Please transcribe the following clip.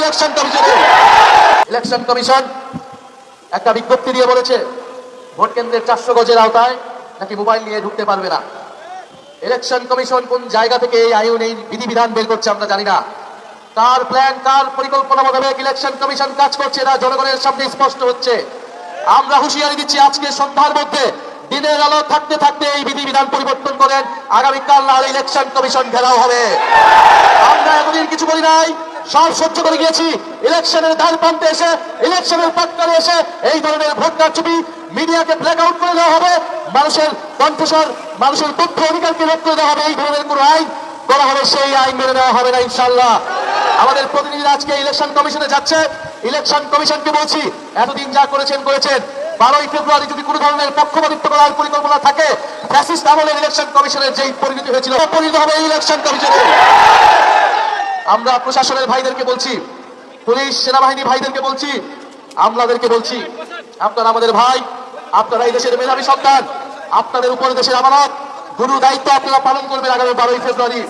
Election কমিশনে। Election commission একটা বিজ্ঞপ্তি দিয়ে বলেছে ভোট কেন্দ্রের 400 গজের আওতায় নাকি মোবাইল নিয়ে ঢুকতে পারবে না। ইলেকশন কমিশন কোন জায়গা থেকে এই আইন এই বিধিবিধান বের করছে আমরা জানি না। কার প্ল্যান কার পরিকল্পনা মোতাবেক ইলেকশন কমিশন কাজ করছে এটা জনগণের সামনে স্পষ্ট হচ্ছে। আমরা হুঁশিয়ারি দিচ্ছি আজকে সন্ধ্যার মধ্যে দিনের আলো থাকতে থাকতে এই বিধিবিধান পরিবর্তন করেন, আগামীকাল না হলে ইলেকশন কমিশন ঘেরাও হবে। আমরা এতদিন কিছু বলি নাই, সব সহ্য করে গিয়েছি। ইলেকশনের দ্বার প্রান্তে এসে ইলেকশনের প্রাক্কালে এসে এই ধরনের ভোট কারচুপি মিডিয়াকে ব্ল্যাক আউট করে দেওয়া হবে, মানুষের কণ্ঠস্বর মানুষের তথ্য অধিকারকে রোধ করে দেওয়া হবে, এই ধরনের কোন আইন করা হবে সেই আইন মেনে নেওয়া হবে না ইনশাআল্লাহ। আমাদের প্রতিনিধিরা আজকে ইলেকশন কমিশনে যাচ্ছে। ইলেকশন কমিশনকে বলছি এতদিন যা করেছেন 12ই ফেব্রুয়ারি যদি কোনো ধরনের পক্ষপাতিত্ব করার পরিকল্পনা থাকে, ফ্যাসিস্ট আমলের ইলেকশন কমিশনের যেই পরিণতি হয়েছিল পরিণত হবে এই ইলেকশন কমিশনে। আমরা প্রশাসনের ভাইদেরকে বলছি, পুলিশ সেনাবাহিনী ভাইদেরকে বলছি, আমলাদেরকে বলছি, আপনারা আমাদের ভাই, আপনারা এই দেশের মেধাবী সন্তান, আপনাদের উপর দেশের আমানত, গুরু দায়িত্ব আপনারা পালন করবেন আগামী 12ই ফেব্রুয়ারি।